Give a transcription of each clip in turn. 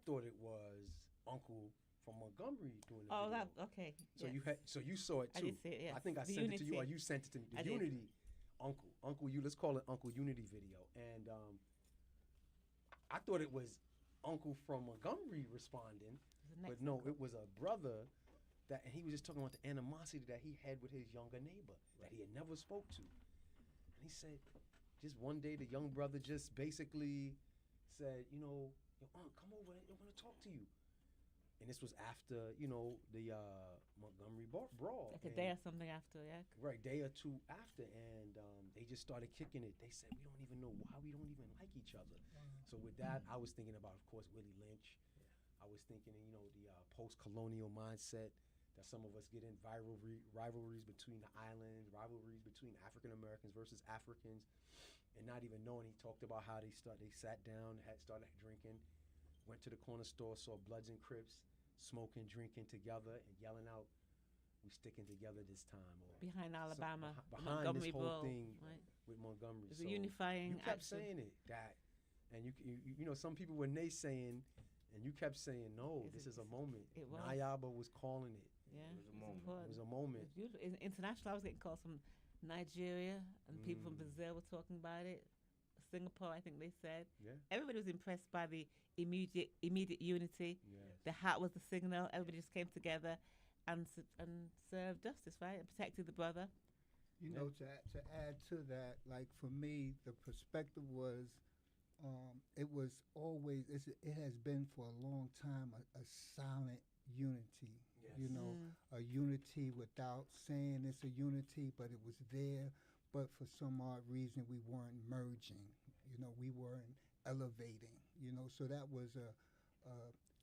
thought it was Uncle from Montgomery doing the Oh, video. okay. So yes. you saw it too. I did see it, yes. I think I The sent it to you, or Unity. you sent it to me. The I did. Unity, Uncle you. Let's call it Uncle Unity video. And I thought it was Uncle from Montgomery responding, The next but no, uncle. it was a brother that, and he was just talking about the animosity that he had with his younger neighbor that he had never spoke to. And he said, just one day the young brother just basically said, yo, Unc, come over, I want to talk to you. And this was after, the Montgomery brawl. Like a day or something after, yeah. Right, day or two after, and they just started kicking it. They said, we don't even know why we don't even like each other. So with that, I was thinking about, of course, Willie Lynch. Yeah. I was thinking, the post-colonial mindset that some of us get in, rivalries between the islands, rivalries between African Americans versus Africans, and not even knowing. He talked about how they sat down, started drinking, went to the corner store, saw Bloods and Crips smoking, drinking together, and yelling out, "We sticking together this time." Or Behind Alabama, behind Montgomery this whole Brawl, thing right? with Montgomery. It's a unifying You kept action. saying it, that, and you some people were naysaying, and you kept saying, "No, this is a moment." It was. Nayaba was calling it. Yeah, It was a it's moment. important. It was a It moment. was beautiful. International, I was getting calls from Nigeria, and people from Brazil were talking about it. Singapore, I think they said. Yeah. Everybody was impressed by the immediate unity. Yes. The hat was the signal. Everybody just came together and served justice, right? And protected the brother. You know, to add to that, like for me, the perspective was, it was always, it has been for a long time a silent unity. Yes. A unity without saying it's a unity, but it was there. But for some odd reason, we weren't merging. We weren't elevating. So that was a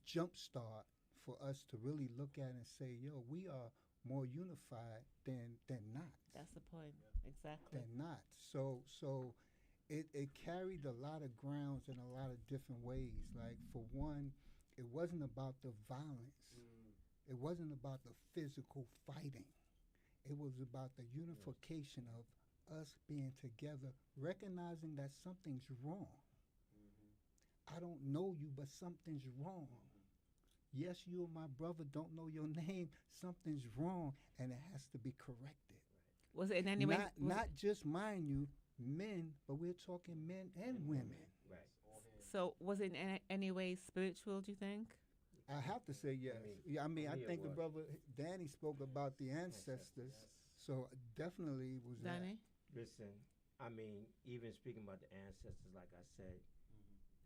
jump start for us to really look at and say, we are more unified than not. That's the point. Yeah. Exactly. Than not. So it carried a lot of grounds in a lot of different ways. Like, for one, it wasn't about the violence. It wasn't about the physical fighting. It was about the unification of us being together, recognizing that something's wrong. I don't know you, but something's wrong. Yes, you and my brother don't know your name. Something's wrong, and it has to be corrected. Was it in any way? Not just, mind you, men, but we're talking men and women. Right. So was it in any way spiritual, do you think? I have to say yes. I think the was. brother Danny spoke about the ancestors, so definitely was Danny? Listen, even speaking about the ancestors, like I said,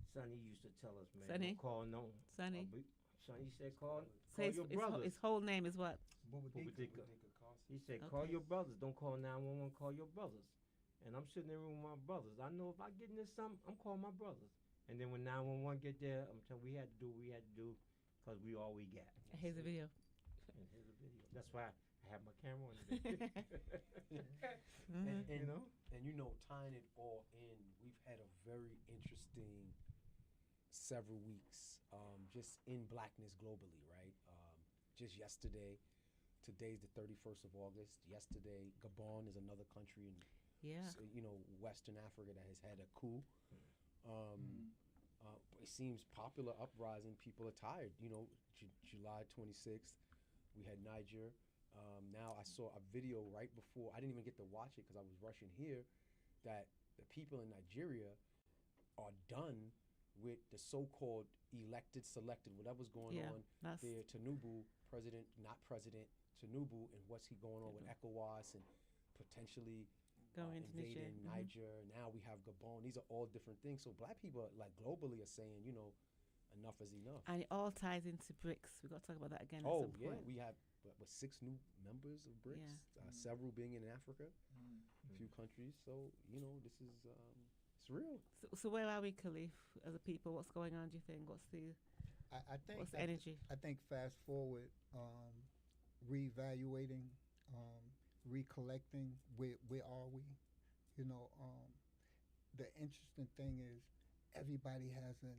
Sonny used to tell us, man, Sonny? don't call no. Sonny? Sonny said, call So your brothers. his whole name is what? Bubadika. He said, Okay. call your brothers. Don't call 911, call your brothers. And I'm sitting there with my brothers. I know if I get into something, I'm calling my brothers. And then when 911 get there, I'm telling we had to do what we had to do because we all we got. Here's the video. And here's the video. That's why I have my camera on today. And tying it all in, we've had a very interesting several weeks just in blackness globally, right? Just yesterday, today's the 31st of August. Yesterday, Gabon is another country in Western Africa that has had a coup. It seems popular uprising. People are tired. July 26th, we had Niger. Now I saw a video right before. I didn't even get to watch it because I was rushing here. That the people in Nigeria are done with the so-called selected, whatever's going on there. Tinubu, not president, Tinubu, and what's he going on with ECOWAS and potentially invading Niger. Now we have Gabon. These are all different things. So black people, like globally, are saying, enough is enough. And it all ties into BRICS. We've got to talk about that again at Oh, some yeah. point. We have 6 new members of BRICS, several being in Africa, a few countries. So, this is, it's real. So where are we, Khalif, as a people? What's going on, do you think? What's the energy? I think fast forward, reevaluating, recollecting, where are we? The interesting thing is everybody has a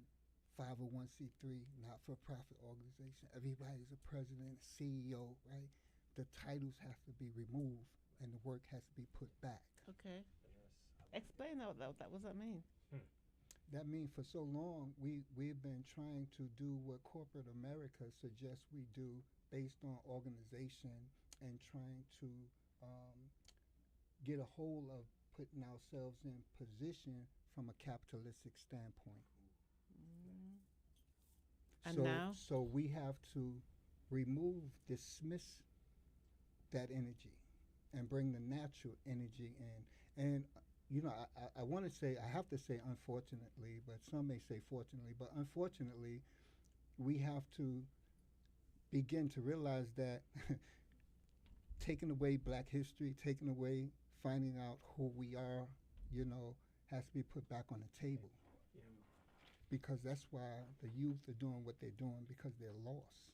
501c3 not-for-profit organization. Everybody's a president, a CEO, right? The titles have to be removed and the work has to be put back. Okay. Explain that. What does that mean? that means for so long we've been trying to do what corporate America suggests we do based on organization and trying to um, get a hold of putting ourselves in position from a capitalistic standpoint. Mm. And So, now? so we have to dismiss that energy, and bring the natural energy in. And you know, I want to say, I have to say, unfortunately, but some may say fortunately, but unfortunately, we have to begin to realize that taking away Black history, taking away finding out who we are, you know, has to be put back on the table. Yeah. Because that's why the youth are doing what they're doing, because they're lost.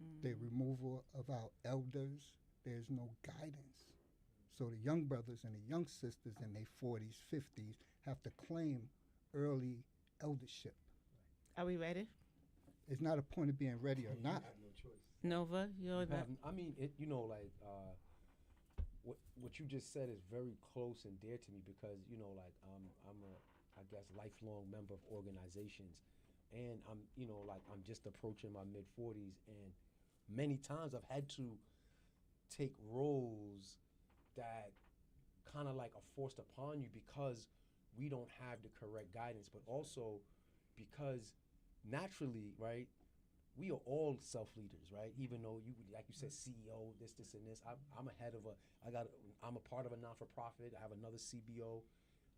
Mm. The removal of our elders, there's no guidance. So the young brothers and the young sisters in their 40s, 50s have to claim early eldership. Are we ready? It's not a point of being ready or You not. have no choice. Nova, you're not. I mean, it. You know, like what you just said is very close and dear to me because you know, like I'm a, I guess, lifelong member of organizations, and I'm just approaching my mid 40s, and many times I've had to take roles that kind of like are forced upon you because we don't have the correct guidance, but also because naturally, right, we are all self-leaders, right? Even though you, like you said, CEO, this, and this. I'm a head of I'm a part of a non-for-profit. I have another CBO,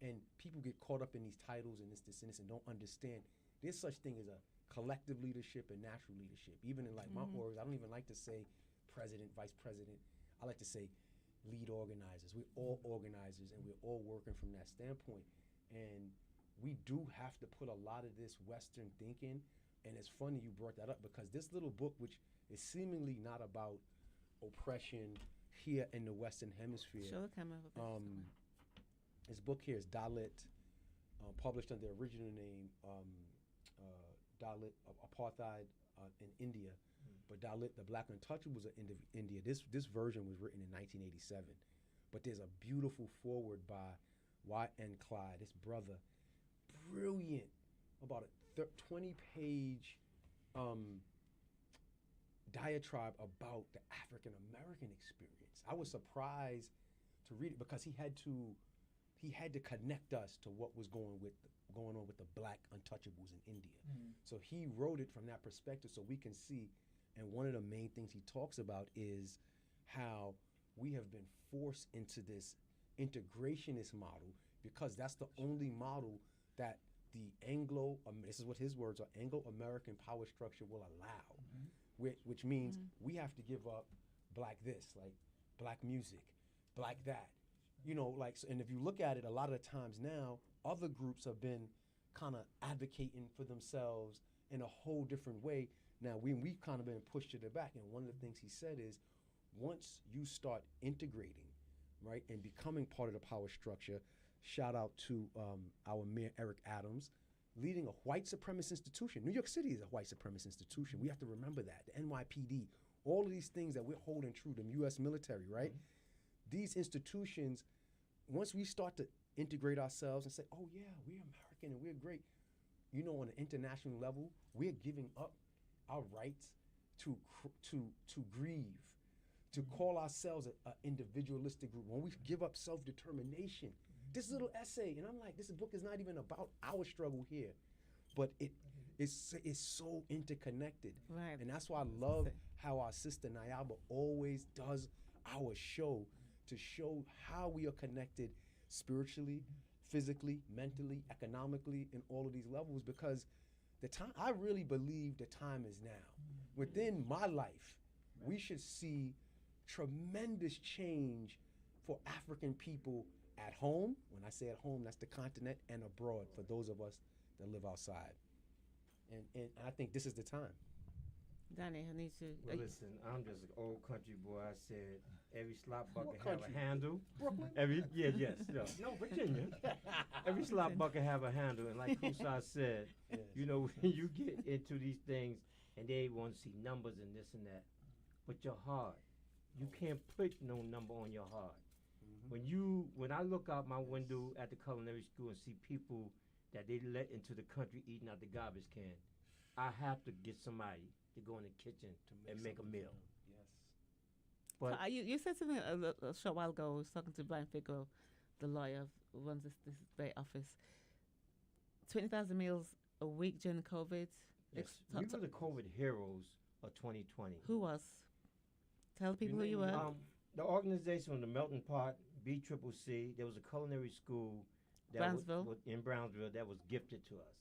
and people get caught up in these titles and this, and this, and don't understand there's such thing as a collective leadership and natural leadership. Even in like my orgs, I don't even like to say president, vice president. I like to say lead organizers. We're all organizers, and we're all working from that standpoint. And we do have to put a lot of this Western thinking. And it's funny you brought that up because this little book, which is seemingly not about oppression here in the Western Hemisphere, Show the camera. this book here is Dalit, published under the original name Dalit Apartheid in India, but Dalit, the Black Untouchables of India. This version was written in 1987, but there's a beautiful foreword by Y.N. Clyde, this brother, brilliant, about a 20-page diatribe about the African American experience. I was surprised to read it because he had to connect us to what was going on with the Black Untouchables in India. So he wrote it from that perspective so we can see. And one of the main things he talks about is how we have been forced into this integrationist model because that's the only model that the this is what his words are, Anglo-American power structure will allow, which means we have to give up Black this, like Black music, Black that. You know, like, and if you look at it, a lot of the times now, other groups have been kind of advocating for themselves in a whole different way. Now, we've kind of been pushed to the back, and one of the things he said is, once you start integrating, right, and becoming part of the power structure, shout out to our Mayor Eric Adams, leading a white supremacist institution. New York City is a white supremacist institution. We have to remember that. The NYPD, all of these things that we're holding true, the U.S. military, right? These institutions, once we start to integrate ourselves and say, oh yeah, we're American and we're great, you know, on an international level, we're giving up our rights to grieve, to call ourselves an individualistic group. When we give up self-determination, this little essay, and I'm like, this book is not even about our struggle here, but it's so interconnected. Right. And that's why I love how our sister Nayaba always does our show to show how we are connected spiritually, physically, mentally, economically, in all of these levels, because the time, I really believe the time is now. Within my life, we should see tremendous change for African people at home. When I say at home, that's the continent, and abroad for those of us that live outside. And I think this is the time. Donnie, I need to. Well, listen, I'm just an old country boy. I said every slop bucket What have country? a handle. Brooklyn? No, Virginia. Every slop bucket have a handle, and like Kusai said, Yes. you know, when you get into these things, and they want to see numbers and this and that, but your heart, you can't put no number on your heart. When I look out my window at the culinary school and see people that they let into the country eating out the garbage can. I have to get somebody to go in the kitchen To and make a something meal. for them. Yes. But You said something a short while ago. I was talking to Brian Figaro, the lawyer who runs this very office. 20,000 meals a week during COVID. yes, we were the COVID heroes of 2020. Who was? Tell people who you were. The organization on the melting pot, BCCC, there was a culinary school Brownsville? in Brownsville that was gifted to us.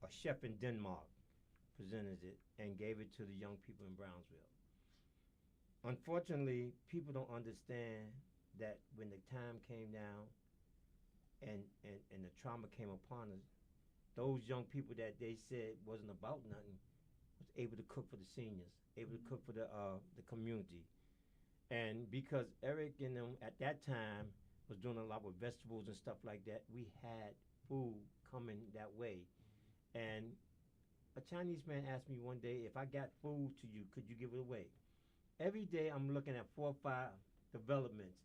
A chef in Denmark presented it and gave it to the young people in Brownsville. Unfortunately, people don't understand that when the time came down and the trauma came upon us, those young people that they said wasn't about nothing was able to cook for the seniors, able to cook for the community. And because Eric and them at that time was doing a lot with vegetables and stuff like that, we had food coming that way. And a Chinese man asked me one day, if I got food to you, could you give it away? Every day I'm looking at 4 or 5 developments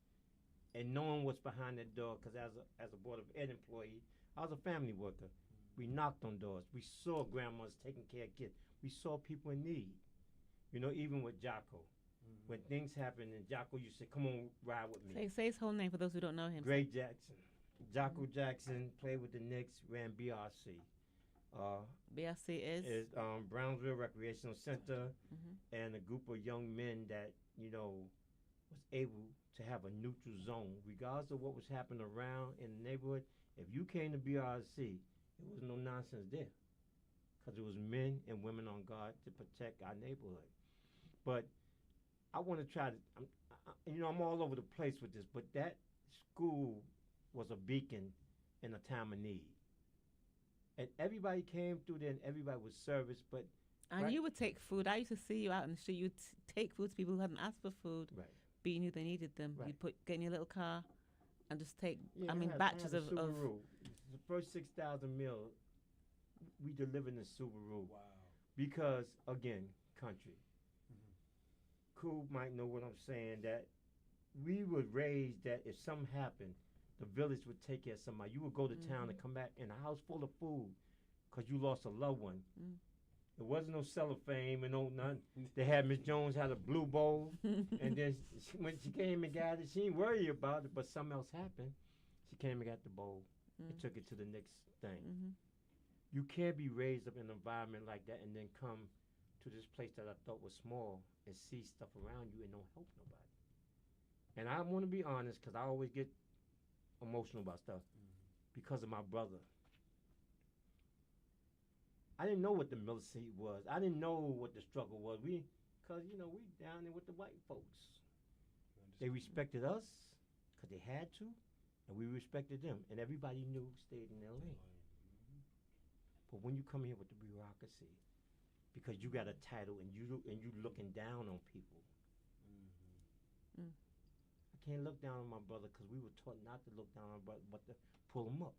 and knowing what's behind that door, because as a Board of Ed employee, I was a family worker. We knocked on doors. We saw grandmas taking care of kids. We saw people in need. You know, even with Jocko. When things happen and Jocko, you say, come on, ride with me. Say his whole name for those who don't know him. Gray Jackson. Jocko Jackson played with the Knicks, ran BRC. BRC is Brownsville Recreational Center, and a group of young men that, you know, was able to have a neutral zone. Regardless of what was happening around in the neighborhood, if you came to BRC, there was no nonsense there. Because it was men and women on guard to protect our neighborhood. But I want to try to, I'm all over the place with this, but that school was a beacon in a time of need. And everybody came through there and everybody was serviced, but... And you would take food. I used to see you out in the street. You'd take food to people who hadn't asked for food, right. but you knew they needed them. Right. You'd get in your little car and just take, batches I of... had a Subaru. The first 6,000 meals, we delivered in a Subaru. Wow. Because, again, country. Cool might know what I'm saying, that we would raise that if something happened, the village would take care of somebody. You would go to town and come back in a house full of food because you lost a loved one. There wasn't no cellophane and no nothing. They had Miss Jones had a blue bowl, and then when she came and got it, she didn't worry about it, but something else happened. She came and got the bowl and took it to the next thing. You can't be raised up in an environment like that and then come to this place that I thought was small and see stuff around you and don't help nobody. And I want to be honest, because I always get emotional about stuff because of my brother. I didn't know what the militancy was. I didn't know what the struggle was. Because, we down there with the white folks. They respected us because they had to, and we respected them. And everybody knew stayed in their lane. But when you come here with the bureaucracy, because you got a title and you looking down on people. I can't look down on my brother because we were taught not to look down on my brother, but to pull him up.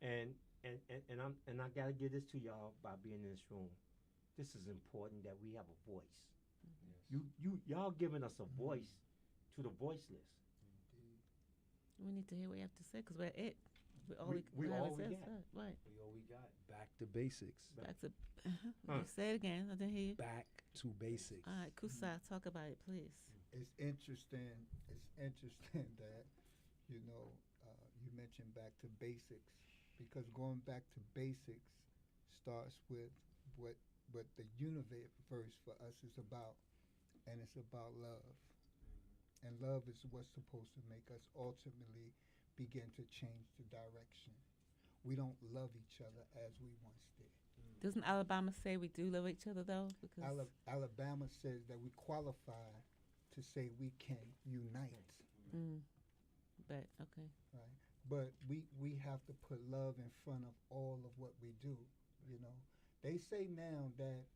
And I gotta give this to y'all by being in this room. This is important that we have a voice. Y'all giving us a voice to the voiceless. We need to hear what you have to say because we're it. We all we got. Right. We all we got. Back to basics. Back to. Say it again. I didn't hear you. Back to basics. All right, Kusa, talk about it, please. It's interesting. It's interesting that you mentioned back to basics, because going back to basics starts with what the universe for us is about, and it's about love. And love is what's supposed to make us ultimately begin to change the direction. We don't love each other as we once did. Doesn't Alabama say we do love each other, though? Because Alabama says that we qualify to say we can unite. But, okay. Right. But we have to put love in front of all of what we do, They say now that,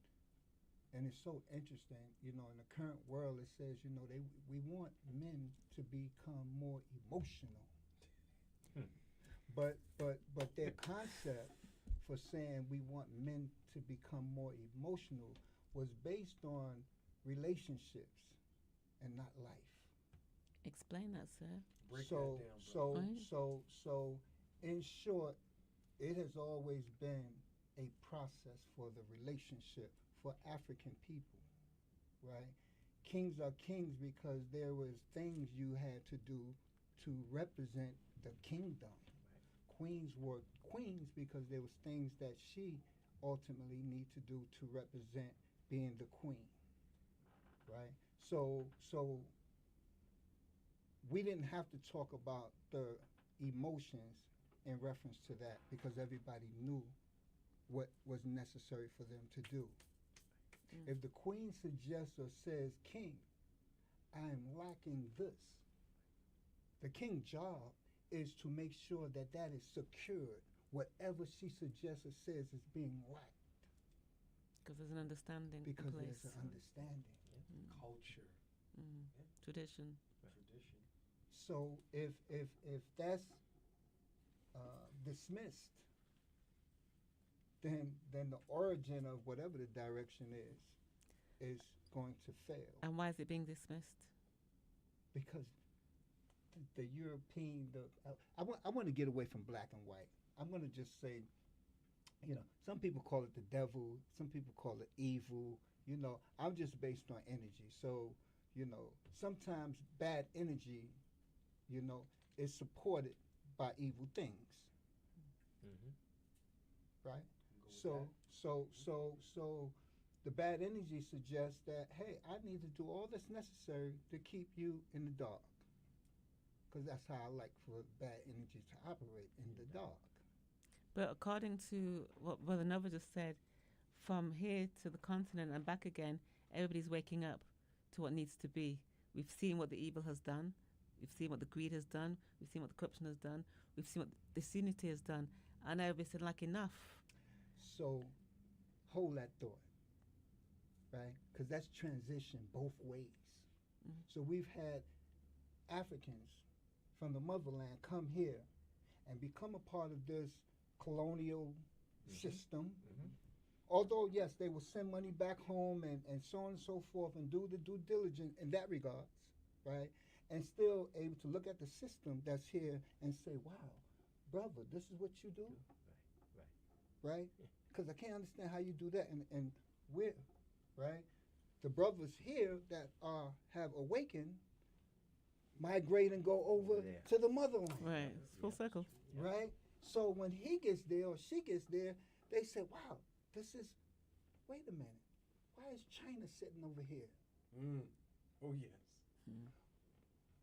and it's so interesting, in the current world, it says, we want men to become more emotional. But their concept for saying we want men to become more emotional was based on relationships and not life. Explain that, sir. Break so that down, so bro. Right. so in short, it has always been a process for the relationship for African people, right? Kings are kings because there was things you had to do to represent the kingdom. Queens were queens because there was things that she ultimately need to do to represent being the queen, right? So we didn't have to talk about the emotions in reference to that because everybody knew what was necessary for them to do. Mm. If the queen suggests or says, King, I am lacking this, the king's job is to make sure that that is secured. Whatever she suggests or says is being lacked Because there's an understanding because in place. there's an understanding. Culture, Tradition. tradition. So if that's dismissed, then the origin of whatever the direction is going to fail And why is it being dismissed? because the European I want to get away from black and white. I'm going to just say, some people call it the devil, some people call it evil. I'm just based on energy. So, sometimes bad energy, is supported by evil things, Mm-hmm. right? Go with So the bad energy suggests that, hey, I need to do all that's necessary to keep you in the dark. Because that's how I like for bad energy to operate, in the dark. But according to what Brother Nova just said, from here to the continent and back again, everybody's waking up to what needs to be. We've seen what the evil has done. We've seen what the greed has done. We've seen what the corruption has done. We've seen what the disunity has done. And everybody's said, like, enough. So hold that thought, right? Because that's transition both ways. Mhm. So we've had Africans from the motherland come here and become a part of this colonial system. Mm-hmm. Although, yes, they will send money back home and so on and so forth and do the due diligence in that regards, right? And still able to look at the system that's here and say, wow, brother, this is what you do? Right? Because I can't understand how you do that. And we're, right? The brothers here that have awakened migrate and go over There. to the motherland, Right. It's full circle. right? So when he gets there or she gets there, they say, wow, this is, wait a minute, why is China sitting over here? Oh yes.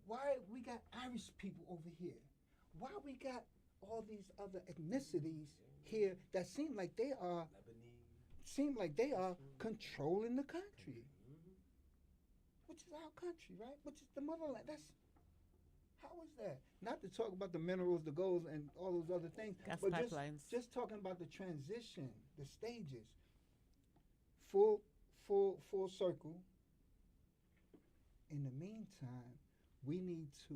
Why we got Irish people over here? Why we got all these other ethnicities here that seem like they are Lebanese. controlling the country, which is our country, right? Which is the motherland. How is that? Not to talk about the minerals, the gold, and all those other things, Gas but pipelines. just talking about the transition, the stages. Full circle. In the meantime, we need to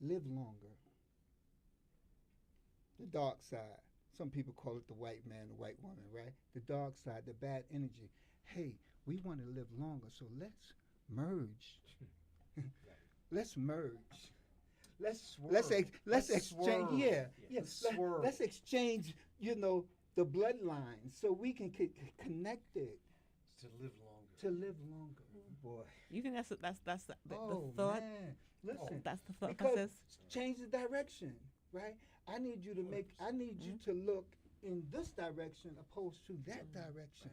live longer. The dark side. Some people call it the white man, the white woman, right? The dark side, the bad energy. Hey, we want to live longer, so let's merge. Let's merge. Let's exchange. swerve. Yeah. Let's swerve. Let's exchange. The bloodline, so we can connect it To live longer. to live longer. Boy. You think that's the Oh thought? man. Listen. That's the thought Because process? change the direction, right? I need you to look in this direction opposed to that direction.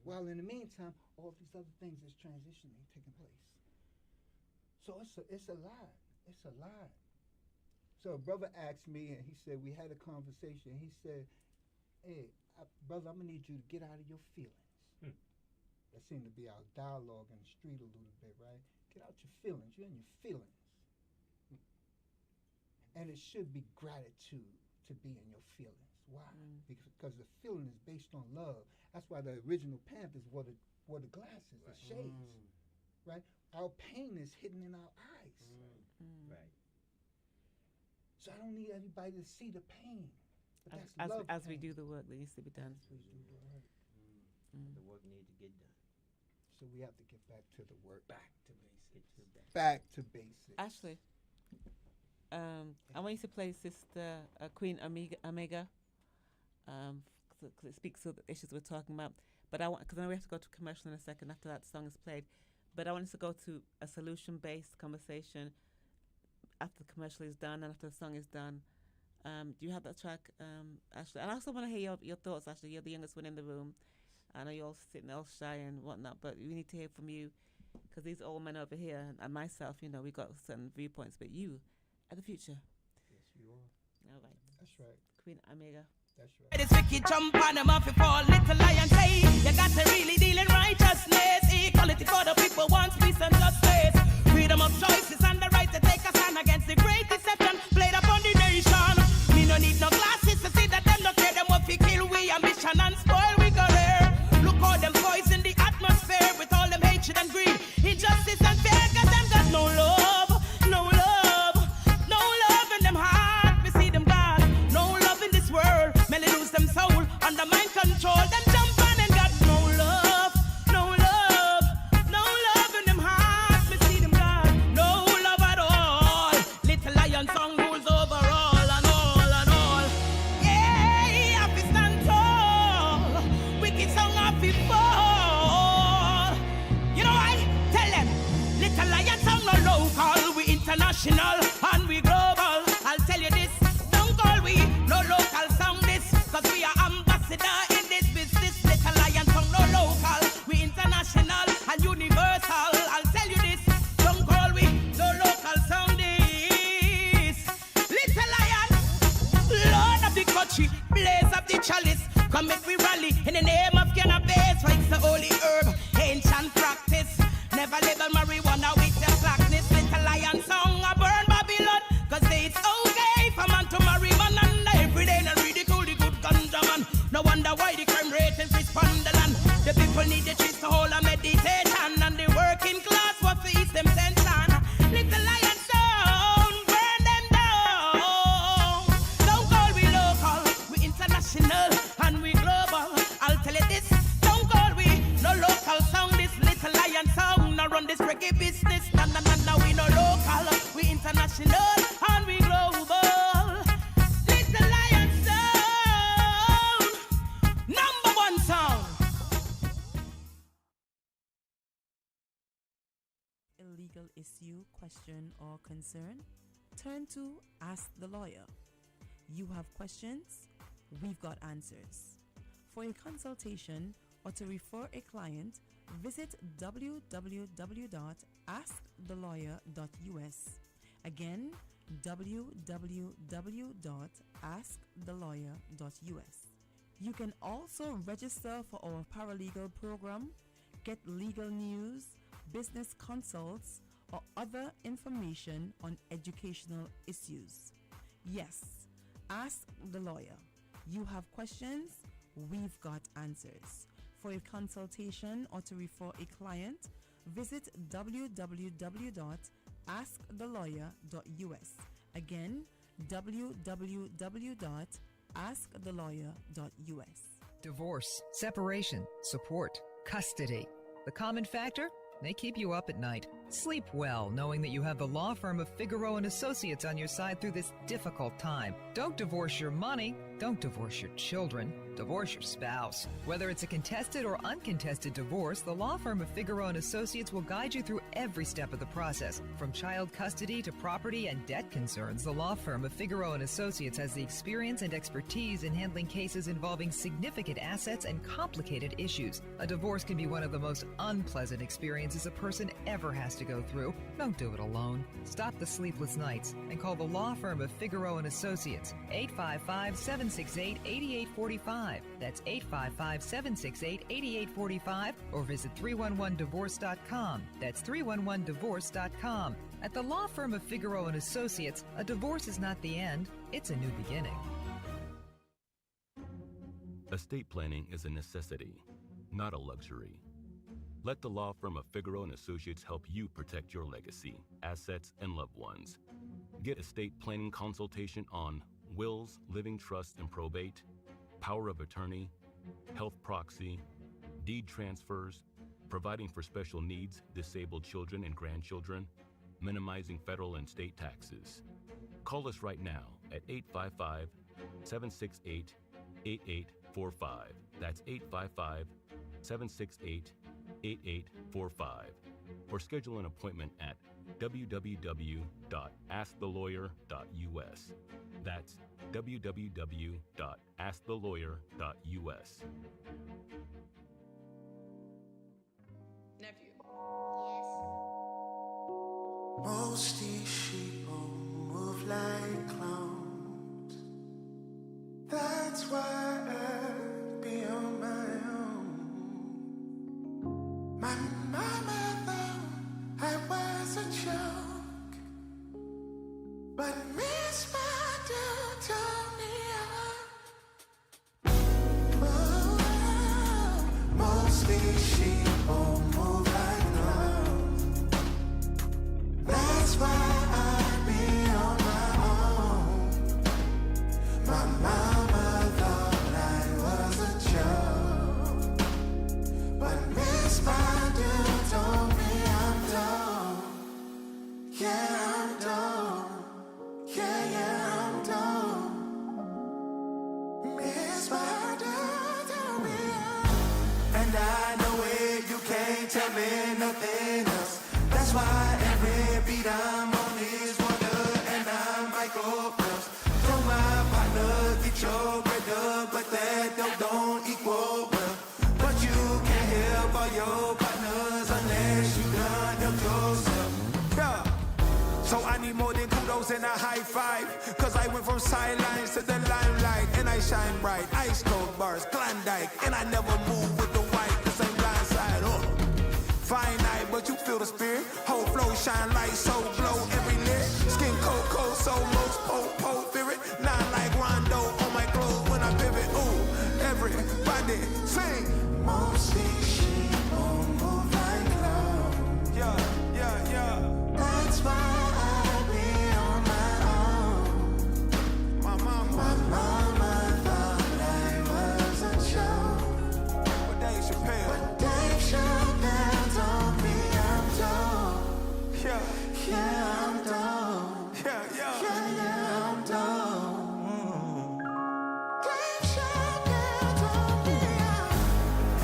While in the meantime, all these other things is transitioning, taking place. So it's a lot. It's a lot. So a brother asked me, and he said, we had a conversation. He said, hey, brother, I'm going to need you to get out of your feelings. That seemed to be our dialogue in the street a little bit, right? Get out your feelings. You're in your feelings. And it should be gratitude to be in your feelings. Why? Because the feeling is based on love. That's why the original Panthers wore the glasses, the shades, right? Our pain is hidden in our eyes. Right. So I don't need everybody to see the pain. But that's love As we pain. do the work that needs to be done. As we do the work. The work needs to get done. So we have to get back to the work. Back to basics. Back to basics. Ashley, I want you to play Sister Queen Omega, because it speaks to the issues we're talking about. But because I know we have to go to commercial in a second after that song is played. But I want us to go to a solution-based conversation after the commercial is done and after the song is done. Do you have that track, Ashley? And I also want to hear your thoughts, Ashley. You're the youngest one in the room. I know you're all sitting all shy and whatnot, but we need to hear from you, because these old men over here and myself, we got certain viewpoints, but you are the future. Yes, you are. All right. That's right. Queen Omega. That's right. This wicked jump on them off fall, little lion say, you got to really deal in righteousness. Equality for the people wants peace and justice. Freedom of choices and the right to take a stand against the great deception played upon the nation. Me no need no glasses to see that them no care them what we kill we ambition and spoil we career. Look how them poison the atmosphere with all them hatred and greed, injustice and fear, cause them got no love, no love, no love in them heart. We see them God, no love in this world. Many lose them soul under mind control. Them jump on and got no love, no love, no love in them heart. We see them God, no love at all. Little lion song rules over all and all and all. Yeah, have to stand tall. Wicked song have to fall. You know why? Tell them. Little lion song no local, we international and we global. I'll tell you this, don't call we no local song this, cause we are ambassador in this business. Little lion song no local, we international and universal. I'll tell you this, don't call we no local song this. Little lion, Lord of the country, blaze of the chalice, come make we rally in the name of cannabis, for it's the holy herb, ancient practice. Never label marijuana with the slackness. Little lion song I burn Babylon, cause it's okay for man to marry man, and every day no ridicule the good ganja man. No wonder why the crime rate is respond the land. The people need the trees to hold a meditation, and the working class what to ease them tension. Little lion sound, burn them down. Don't call we local, we international and we global. I'll tell you this, don't call we no local sound. This little lion sound now run this reggae business. No, we no local, we international and we global. Little lion sound, number one sound. Illegal issue, question, or concern? Turn to Ask the Lawyer. You have questions? We've got answers. For a consultation or to refer a client, visit www.askthelawyer.us. Again, www.askthelawyer.us. You can also register for our paralegal program, get legal news, business consults, or other information on educational issues. Yes, ask the lawyer. You have questions? We've got answers. For a consultation or to refer a client, visit www.askthelawyer.us. Again, www.askthelawyer.us. Divorce, separation, support, custody. The common factor? They keep you up at night. Sleep well knowing that you have the law firm of Figaro and Associates on your side through this difficult time. Don't divorce your money. Don't divorce your children. Divorce your spouse. Whether it's a contested or uncontested divorce, the law firm of Figaro and Associates will guide you through every step of the process. From child custody to property and debt concerns, the law firm of Figaro and Associates has the experience and expertise in handling cases involving significant assets and complicated issues. A divorce can be one of the most unpleasant experiences a person ever has to go through. Don't do it alone. Stop the sleepless nights and call the law firm of Figaro and Associates, 855-768-8845. That's 855-768-8845, or visit 311divorce.com. That's 311divorce.com. At the law firm of Figaro and Associates, a divorce is not the end, it's a new beginning. Estate planning is a necessity, not a luxury. Let the law firm of Figaro and Associates help you protect your legacy, assets, and loved ones. Get estate planning consultation on wills, living trust and probate, power of attorney, health proxy, deed transfers, providing for special needs, disabled children and grandchildren, minimizing federal and state taxes. Call us right now at 855-768-8845. That's 855-768-8845. Or schedule an appointment at www.askthelawyer.us. That's www.askthelawyer.us. Nephew. Most these sheeple move like clones. That's why I'd be on my own. My mama thought I was a joke, but Miss Madu told me most these sheeple move like clones. That's why I be on my own. My mama thought I was a joke, but Miss Madu told me I'm dumb. Yeah, I'm dumb. Yeah, I'm dumb. Miss Madu told me and I know it, you can't tell me nothing else. That's why every beat I'm on is wonder and I'm Michael Phelps. Tell my partner, get your bread up, but that don't equal well. But you can't help all your partners unless you done help yourself. Yeah. So I need more than kudos and a high five, cause I went from sidelines to the limelight, and I shine bright. Ice cold bars, Klondike, and I never move with the white, the same blind side. Fine night, but you feel the spirit. Whole flow shine light, so glow every lit. Skin cold, cold, so most po spirit. Not like Rondo on my clothes when I pivot. Ooh, everybody sing. Most these sheep won't move like clouds. Yeah, yeah, yeah. That's why I be on my own. My mama thought I was a joke. But Dave Chappelle told me I'm dumb. Yeah, yeah, I'm dumb. Yeah, yeah, yeah, I'm dumb. Dave Chappelle told me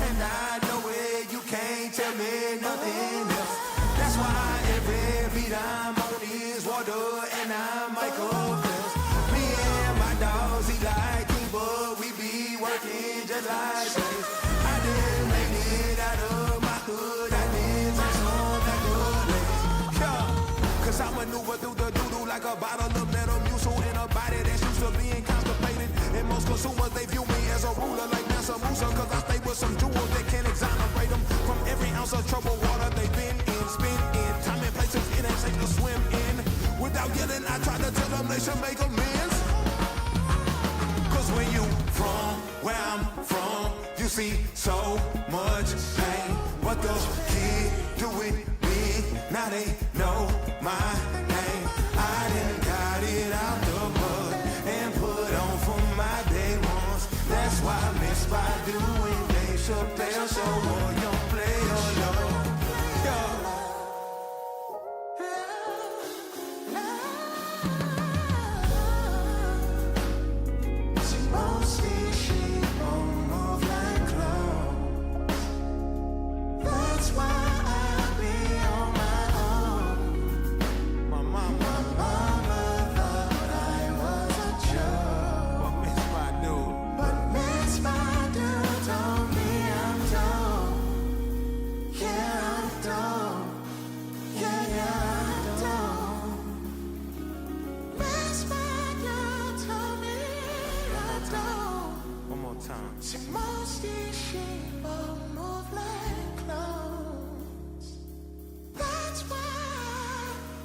and I know it, you can't tell me nothing else. That's why every beat I'm on is water and I'm Michael Phelps. Me and my dogs eat like king, but we be working just like slaves. I done made it out of my hood, I did some back good legs. Yeah, cause I maneuver through the doo-doo like a bottle of Metamucil in a body that's used to being constipated. And most consumers, they view me as a ruler like Mansa Musa, cause I stay with some jewels that can exonerate them from every ounce of troubled water they've been in, spin in. Time and places it ain't safe to swim in. Without yelling, I try to tell them they should make amends. Cause when you from where I'm from, you see so much pain. But those kids do it big, now they know my name. I done got it out the mud and put on for my day ones. That's why I miss by doing Dave Chappelle show or young play alone. Most these sheep won't move like clouds. That's why I be on my own. My mama thought I was a joke. But Miss Madu told me I'm dumb. Yeah, I'm dumb. Yeah, yeah, I'm dumb. Miss Madu told me I'm dumb. One more time. See, most these sheep won't move like clowns. That's why I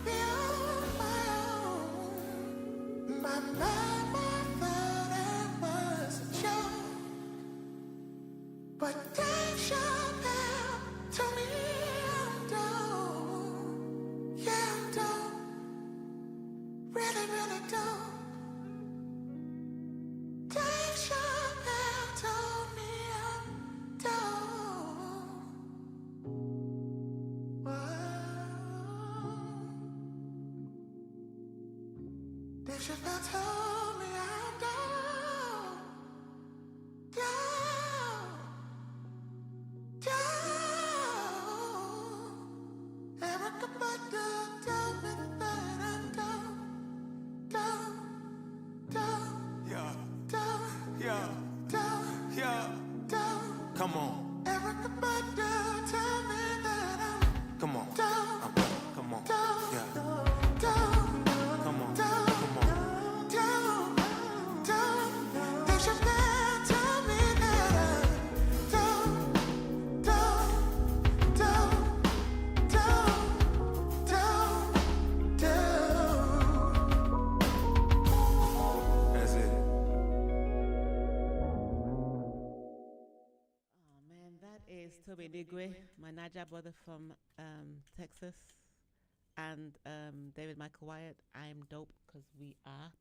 be on my own. My mama thought I was a joke, but Dave Chappelle told me I'm dumb. Yeah, I'm dumb. Really, really dumb. Dave Chappelle told me I'm dumb. should have told me I'm down, down. Erica Badu told me that I'm down, down. Yeah, down. Come on. Erica Badu tell me that I'm come on. Down. Come on. Down. Yeah. Down. Come on. Down. Come on. Down. They should have told me that I'm down. That's it. Oh man, that is Toby Nigwe, my Naija brother from Texas, and David Michael Wyatt. I'm dope because we are.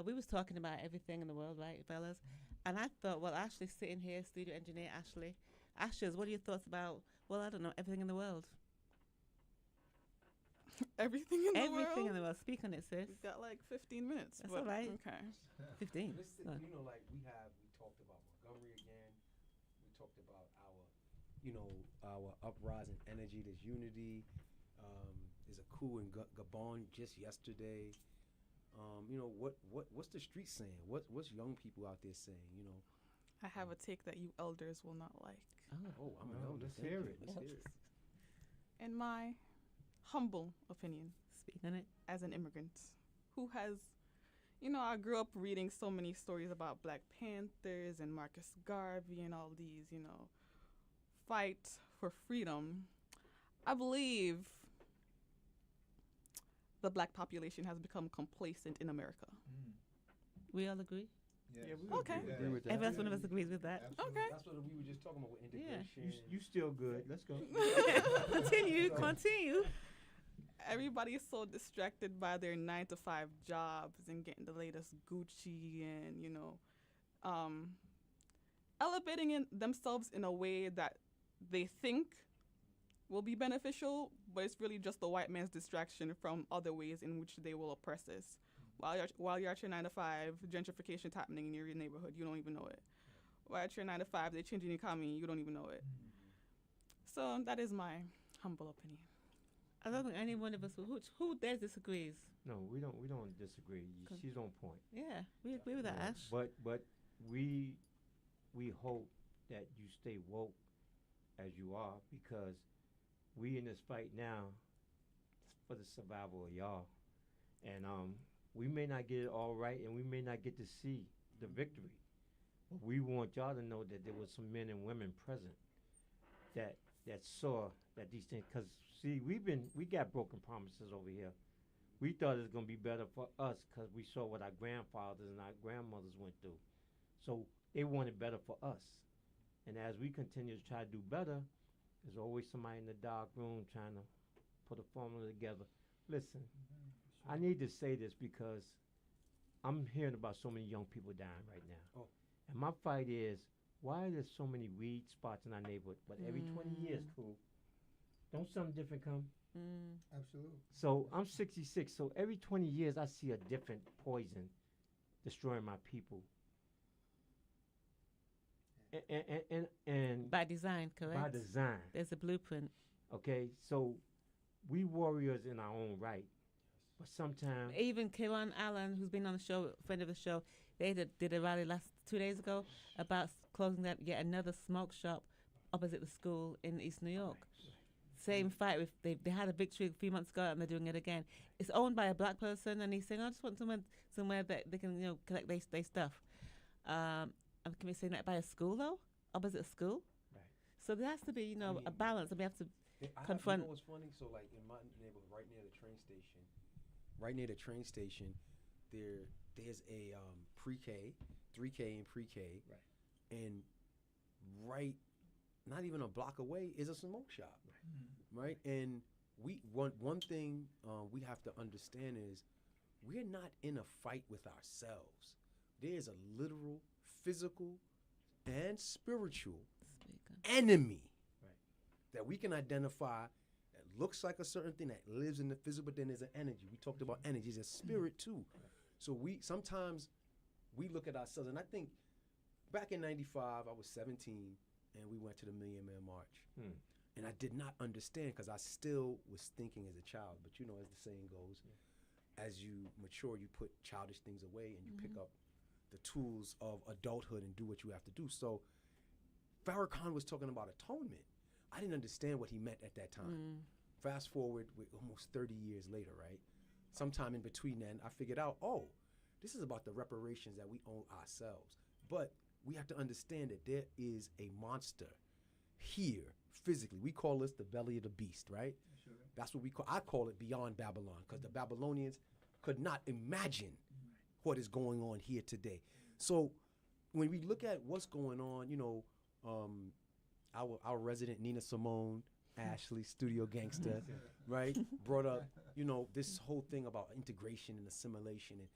We was talking about everything in the world, right, fellas? And I thought, well, Ashley's sitting here, studio engineer Ashley. Ashes, what are your thoughts about? Well, I don't know, everything in the world. Everything in the world? Everything in the world. Speak on it, sis. We've got like 15 minutes. That's but all right. Okay. 15. Listen, Look. you know, like we talked about Montgomery again. We talked about our uprising energy. There's unity. There's a coup in Gabon just yesterday. What's the street saying? What's young people out there saying? I have a take that you elders will not like. Oh, I'm an elder. Let's Thank hear you. it. Let's hear it. In my humble opinion, Speak on it. as an immigrant who has, I grew up reading so many stories about Black Panthers and Marcus Garvey and all these, fight for freedom. I believe the Black population has become complacent in America. We all agree? Yes. we Okay. agree with Every that. last one of us agrees with that. Okay. That's what we were just talking about with Yeah. integration. You still good. Let's go. Continue. Everybody is so distracted by their 9-to-5 jobs and getting the latest Gucci and, elevating themselves in a way that they think will be beneficial, but it's really just the white man's distraction from other ways in which they will oppress us. While you're at your 9-to-5, gentrification is happening in your neighborhood, you don't even know it. While at your 9-to-5, they're changing the economy, you don't even know it. So that is my humble opinion. I don't think any one of us who there disagrees. No, we don't disagree. She's on point. Yeah, we agree with that, Yeah, Ash. But we hope that you stay woke as you are, because we in this fight now for the survival of y'all. And we may not get it all right, and we may not get to see the victory. But we want y'all to know that there was some men and women present that saw that these things. Because see, we got broken promises over here. We thought it was gonna be better for us because we saw what our grandfathers and our grandmothers went through. So they wanted better for us. And as we continue to try to do better, there's always somebody in the dark room trying to put a formula together. Listen, I need to say this because I'm hearing about so many young people dying right now. Oh. And my fight is, why are there so many weed spots in our neighborhood? But every 20 years, cool, don't something different come? Absolutely. So I'm 66, so every 20 years I see a different poison destroying my people. And By design, correct? by design. There's a blueprint. Okay, so we warriors in our own right, but sometimes Even Kieran Allen, who's been on the show, friend of the show, they did a rally 2 days ago about closing that yet another smoke shop opposite the school in East New York. Same fight. They had a victory a few months ago and they're doing it again. It's owned by a black person and he's saying, I just want somewhere that they can collect their stuff. Can we say that by a school though? Opposite a school? Right. So there has to be a balance, and we have to You confront. know what's funny? So like in my neighborhood, right near the train station, there's a pre-K, 3K and pre-K, Right. and right, not even a block away is a smoke shop, right? And one thing we have to understand is we're not in a fight with ourselves. There's a literal, physical, and spiritual enemy that we can identify that looks like a certain thing that lives in the physical, but then there's an energy. We talked about energy. There's a spirit too. So sometimes we look at ourselves, and I think back in '95, I was 17, and we went to the Million Man March. And I did not understand because I still was thinking as a child. But you know, as the saying goes, as you mature, you put childish things away and you pick up the tools of adulthood and do what you have to do. So Farrakhan was talking about atonement. I didn't understand what he meant at that time. Fast forward with almost 30 years later, right? Sometime in between then, I figured out, oh, this is about the reparations that we owe ourselves. But we have to understand that there is a monster here physically. We call this the belly of the beast, right? Sure. That's what I call it beyond Babylon, because the Babylonians could not imagine what is going on here today. So when we look at what's going on, you know, our resident Nina Simone, Ashley, studio gangster, right, brought up, you know, this whole thing about integration and assimilation. And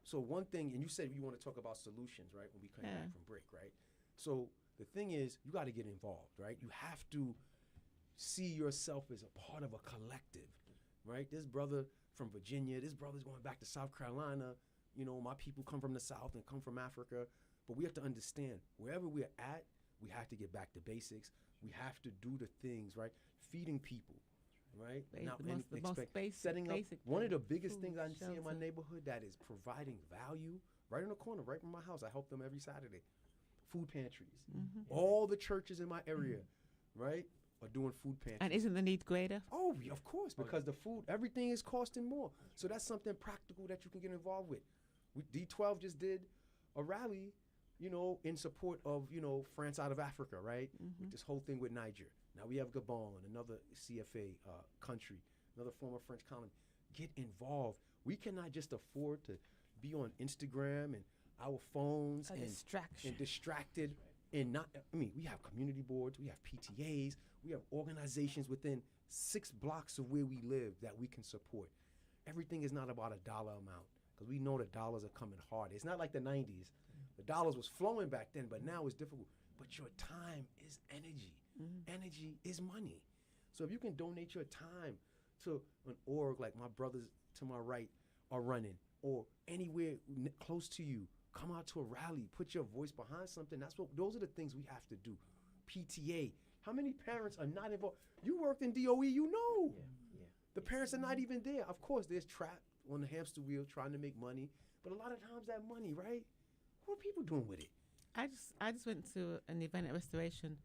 so one thing, and you said you want to talk about solutions, right, when we come back from break, right? So the thing is, you got to get involved, right? You have to see yourself as a part of a collective, right? This brother from Virginia, this brother's going back to South Carolina. You know, my people come from the South and come from Africa. But we have to understand, wherever we're at, we have to get back to basics. We have to do the things, right? Feeding people, right? Setting up. One of the biggest things I see in my neighborhood that is providing value, right in the corner, right from my house. I help them every Saturday. Food pantries. All the churches in my area, right, are doing food pantries. And isn't the need greater? Oh, yeah, of course, because the food, everything is costing more. So that's something practical that you can get involved with. D12 just did a rally, you know, in support of, you know, France out of Africa, right? With this whole thing with Niger. Now we have Gabon, another CFA country, another former French colony. Get involved. We cannot just afford to be on Instagram and our phones and distracted and not. I mean, we have community boards, we have PTAs, we have organizations within 6 blocks of where we live that we can support. Everything is not about a dollar amount, because we know the dollars are coming hard. It's not like the 90s. The dollars was flowing back then, but now it's difficult. But your time is energy. Energy is money. So if you can donate your time to an org like my brothers to my right are running, or anywhere close to you, come out to a rally, put your voice behind something. Those are the things we have to do. PTA. How many parents are not involved? You worked in DOE, you know. The parents are not even there. Of course, they're trapped on the hamster wheel trying to make money. But a lot of times that money, right? What are people doing with it? I just went to an event at Restoration,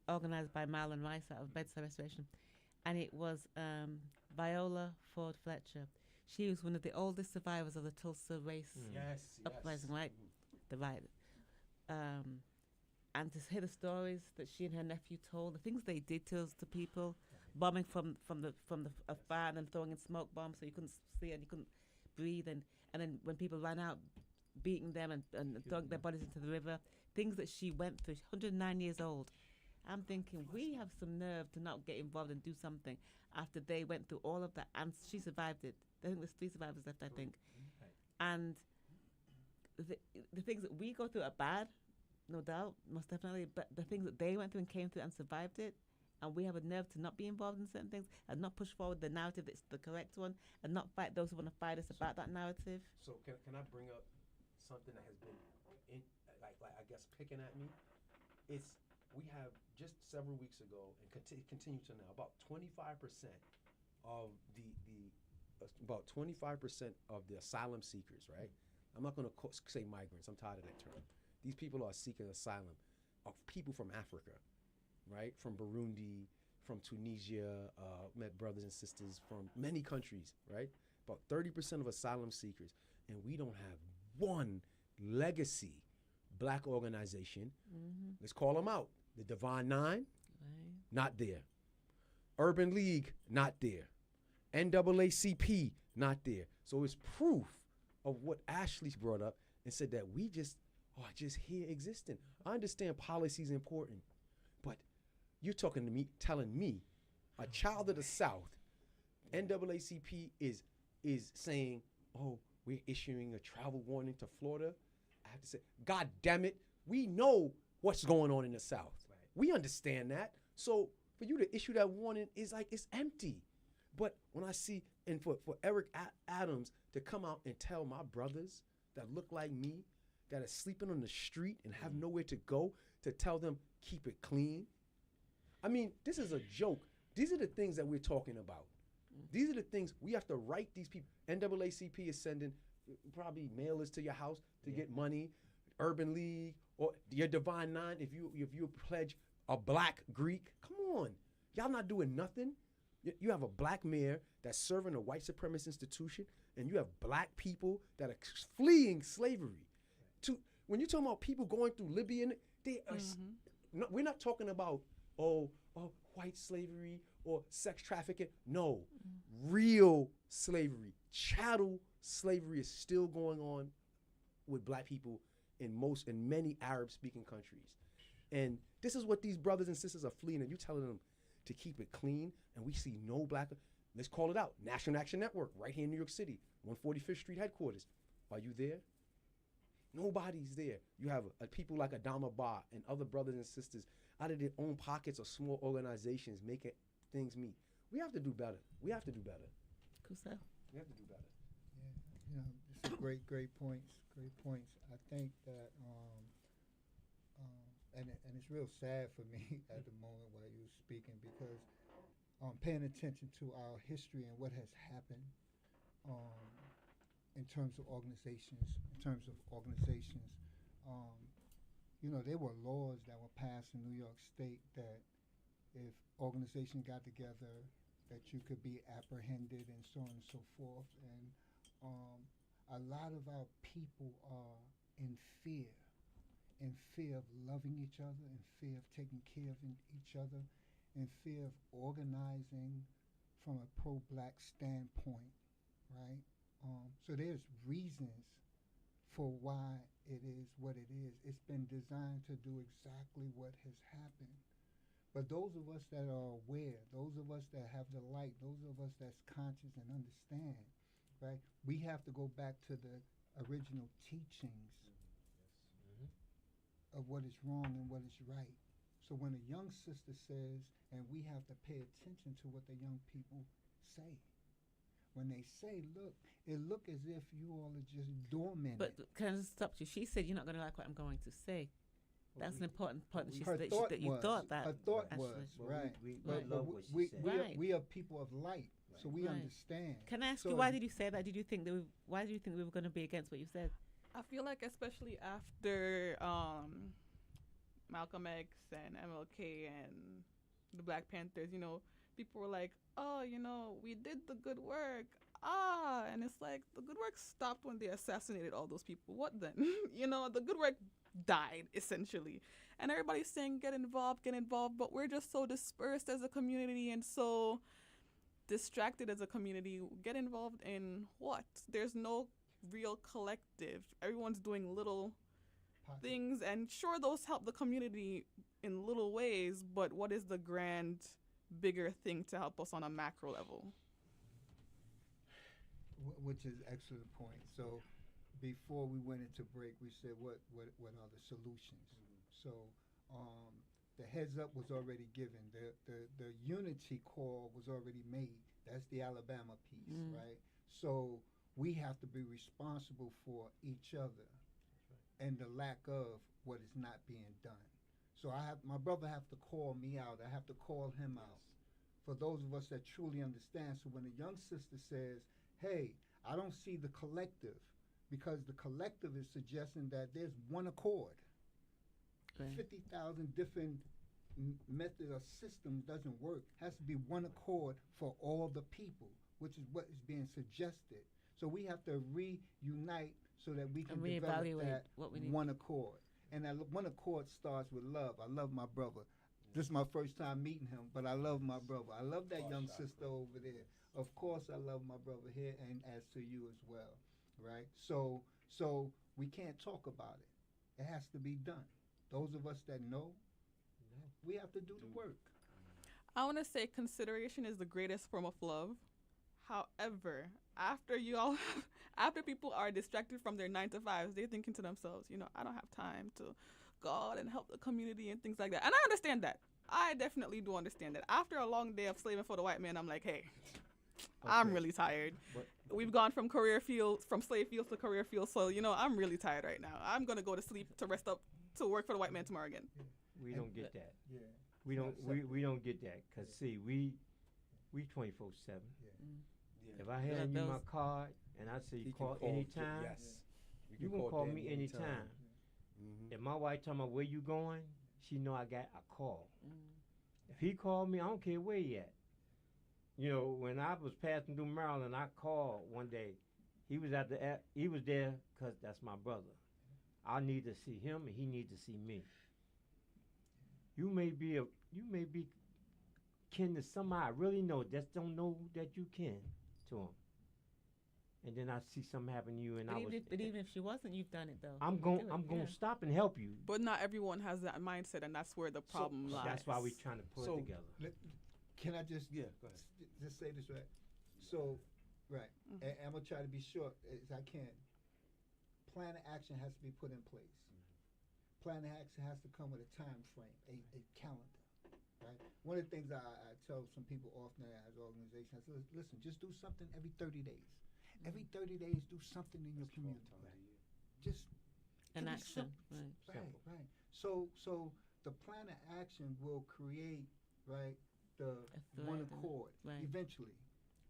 organized by Marlon Rice out of Bedside Restoration, and it was Viola Ford Fletcher. She was one of the oldest survivors of the Tulsa race uprising, right? The right. And to hear the stories that she and her nephew told, the things they did to people, bombing from the fire and throwing in smoke bombs so you couldn't see and you couldn't breathe, and then when people ran out, beating them and throwing their bodies into the river, things that she went through. 109 years old. I'm thinking, we have some nerve to not get involved and do something after they went through all of that, and she survived it. I think there's 3 survivors left, I think. And the things that we go through are bad, no doubt, most definitely, but the things that they went through and came through and survived it, and we have a nerve to not be involved in certain things and not push forward the narrative that's the correct one and not fight those who want to fight us about that narrative. So can I bring up something that has been, like I guess, picking at me? We have just several weeks ago and continue to now, about 25% of about 25% of the asylum seekers, right? I'm not going to say migrants. I'm tired of that term. These people are seeking asylum, are people from Africa, right? From Burundi, from Tunisia, met brothers and sisters from many countries, right? About 30% of asylum seekers, and we don't have one legacy black organization. Let's call them out. The Divine Nine, not there. Urban League, not there. NAACP, not there. So it's proof of what Ashley brought up and said that we just are just here existing. I understand policy is important, but you're talking to me, telling me, a child of the South, NAACP is saying, oh, we're issuing a travel warning to Florida. I have to say, God damn it, we know what's going on in the South. We understand that. So for you to issue that warning is like, it's empty. But when I see And for Eric Adams to come out and tell my brothers that look like me, that are sleeping on the street and have nowhere to go, to tell them, keep it clean. I mean, this is a joke. These are the things that we're talking about. These are the things we have to write these people. NAACP is sending probably mailers to your house to get money. Urban League or your Divine Nine, if you pledge a black Greek, come on. Y'all not doing nothing. You have a black mayor that's serving a white supremacist institution, and you have black people that are fleeing slavery. When you're talking about people going through Libya, they are. We're not talking about white slavery or sex trafficking. No, real slavery, chattel slavery is still going on with black people in many Arab-speaking countries, and this is what these brothers and sisters are fleeing. And you telling them to keep it clean, and we see no black. Let's call it out. National Action Network, right here in New York City, 145th Street headquarters. Are you there? Nobody's there. You have people like Adama Ba and other brothers and sisters out of their own pockets or small organizations making things meet. We have to do better. We have to do better. Kusel. We have to do better. Yeah, it's great points. Great points. I think that, and it's real sad for me at the moment while you were speaking, because paying attention to our history and what has happened in terms of organizations, there were laws that were passed in New York State that if organizations got together, that you could be apprehended and so on and so forth. And a lot of our people are in fear of loving each other, in fear of taking care of each other, in fear of organizing from a pro-black standpoint, right? So there's reasons for why it is what it is. It's been designed to do exactly what has happened. But those of us that are aware, those of us that have the light, those of us that's conscious and understand, right? We have to go back to the original teachings of what is wrong and what is right. So when a young sister says, and we have to pay attention to what the young people say. When they say, look, it look as if you all are just dormant. But can I just stop you? She said, you're not going to like what I'm going to say. That's an important part that you thought that. Her thought actually. was, right. We are people of light, so we understand. Can I ask you, why did you say that? Why did you think we were going to be against what you said? I feel like especially after Malcolm X and MLK and the Black Panthers, people were like, oh, we did the good work. And it's like the good work stopped when they assassinated all those people. What then? The good work died, essentially. And everybody's saying get involved, but we're just so dispersed as a community and so distracted as a community. Get involved in what? There's no real collective. Everyone's doing little things, and sure, those help the community in little ways, but what is the grand, bigger thing to help us on a macro level? Which is an excellent point. So before we went into break, we said what are the solutions? So the heads up was already given. The unity call was already made. That's the Alabama piece, right? So we have to be responsible for each other and the lack of what is not being done. So my brother have to call me out. I have to call him out. For those of us that truly understand. So when a young sister says, hey, I don't see the collective, because the collective is suggesting that there's one accord. 50,000 different methods or systems doesn't work. Has to be one accord for all the people, which is what is being suggested. So we have to reunite so that we can develop that one accord. And that one accord starts with love. I love my brother. This is my first time meeting him, but I love my brother. I love that young sister over there. Of course, I love my brother here, and as to you as well, right? So we can't talk about it. It has to be done. Those of us that know, we have to do the work. I want to say consideration is the greatest form of love. However, after people are distracted from their 9 to 5s, they're thinking to themselves, I don't have time to go out and help the community and things like that. And I understand that. I definitely do understand that. After a long day of slaving for the white man, I'm like, hey, I'm Okay. really tired. But We've gone from career fields, from slave fields to career fields. So, I'm really tired right now. I'm going to go to sleep to rest up to work for the white man tomorrow again. we don't get that. Yeah. We don't. We don't get that. Cause see, we 24/7. Yeah. If I hand you my those- card and I say He can call call anytime, Yes. you can call me anytime. Mhm. If my wife tell me where you going, she know I got a call. Mm. If he called me, I don't care where he at. When I was passing through Maryland, I called one day. He was he was there because that's my brother. I need to see him, and he need to see me. You may be kin to somebody I really know, just don't know that you kin to him. And then I see something happen to you, and But even if she wasn't, you've done it though. I'm You going do it, I'm going yeah. to stop and help you. But not everyone has that mindset, and that's where the problem lies. That's why we trying to put So- it together. Can I just Yeah, go ahead. just say this right? So, right, Mhm. and I'm gonna try to be short as I can. Plan of action has to be put in place. Plan of action has to come with a time frame, a calendar, right? One of the things I tell some people often as an organization, I say, listen, just do something every 30 days. Every 30 days, do something in your community. Just An give me action, some- right. Right. So the plan of action will create, right, the A one thread, accord right. eventually,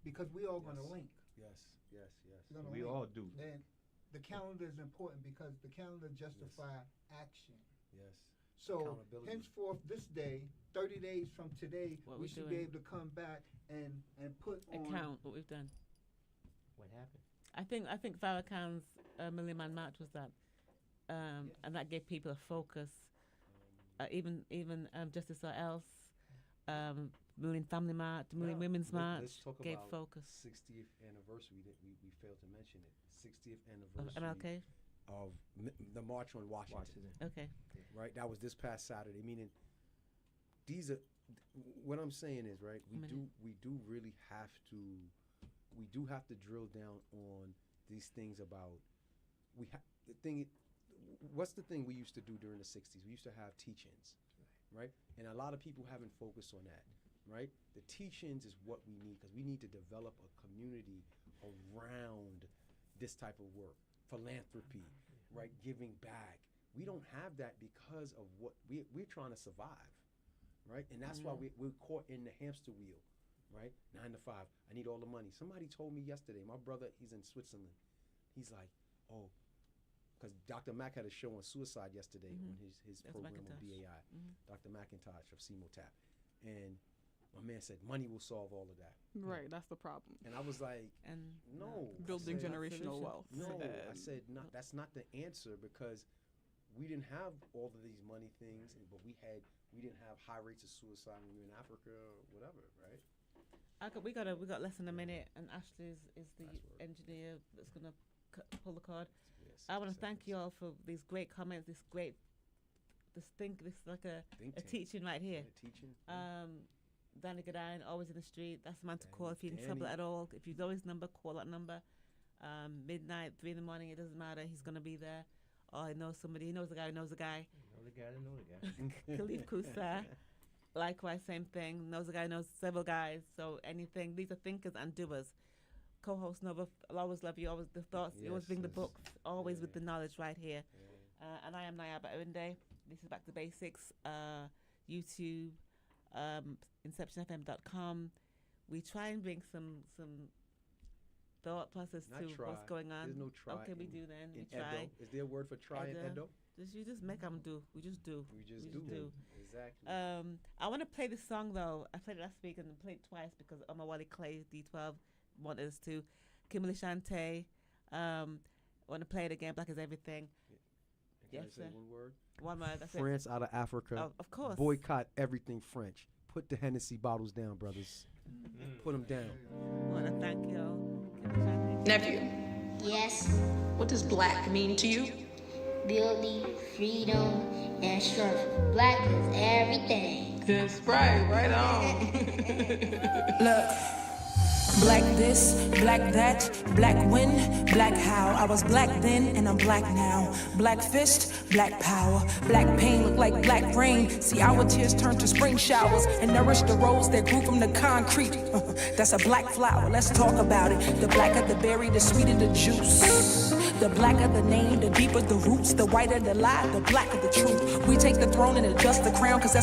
because we all gonna Yes. link. Yes. We're gonna We link. all do. And the calendar is important because the calendar justify action. Yes. So Accountability. henceforth, this day, 30 days from today, What we we're should be doing. able to come back and put on. Account what we've done. What happened? I think Farrakhan's Million Man March was that, and that gave people a focus. Even Justice or Else, Million Family March, Million Now, Women's March Let's talk gave about focus. 60th anniversary. That we failed to mention it. 60th Of anniversary MLK. of the March on Washington. Okay. Right. That was this past Saturday. Meaning, these are what I'm saying is right. We do really have to. We do have to drill down on these things about the thing. What's the thing we used to do during the 60s? We used to have teach-ins, right? And a lot of people haven't focused on that, right? The teach-ins is what we need because we need to develop a community around this type of work, philanthropy, right? Giving back. We don't have that because of what we're trying to survive, right? And that's why we're caught in the hamster wheel, right? 9 to 5. I need all the money. Somebody told me yesterday, my brother, he's in Switzerland. He's like, oh, because Dr. Mack had a show on suicide yesterday on his That's program on McIntosh. BAI, Dr. McIntosh of CMOTAP. And my man said, money will solve all of that. Right, that's the problem. And I was like, And no. I Building said, generational wealth. No, I And said that's not the answer because we didn't have all of these money things, but we didn't have high rates of suicide when we were in Africa or whatever, right? we got less than a minute, and Ashley is the Nice work. engineer that's gonna pull the cord. Yes, I want to 60 thank you seconds. all for these great comments. This like a Think tank. teaching right here. Yeah, teaching. Danny Godine, always in the street. That's the man to Danny- call if you're in trouble Danny. at all. If you know his number, call that number. Midnight, 3 in the morning, it doesn't matter. He's gonna be there. Or he knows somebody. He knows the guy who knows the guy. Know the guy that know the guy. Khalif Kusa, likewise, same thing. Knows a guy, knows several guys. So anything. These are thinkers and doers. Co-host Nova, I'll always love you. Always the thoughts. You always Yes, bring the yes. books. Always Yeah. with the knowledge right here. Yeah. And I am Nayaba Ounde. This is Back to Basics. YouTube, InceptionFM.com. We try and bring some thought process Not to try. what's going on. There's no try. Okay, we in- do then. We in try. Edo. Is there a word for try in Edo. Edo? You just make them do. We just do. We just We do. just do. Exactly. I want to play this song though. I played it last week and played it twice because Omawale Clay D12 wanted us to. Kimberly Shante. Want to play it again. Black is Everything. Can I yes, say sir. one word? One word. That's France out of Africa. it. Of course. Boycott everything French. Put the Hennessy bottles down, brothers. Put them down. I want to thank y'all. Kimberly Shante. Nephew, Yes, what does black mean to you? beauty, freedom, and strength. Black is everything. That's right, right on. Look, Black this, black that, black when, black how. I was black then and I'm black now. Black fist, black power. Black pain look like black rain. See our tears turn to spring showers and nourish the rose that grew from the concrete. That's a black flower, let's talk about it. The blacker the berry, the sweeter the juice. The blacker the name, the deeper the roots. The whiter the lie, the blacker the truth. We take the throne and adjust the crown, cause that's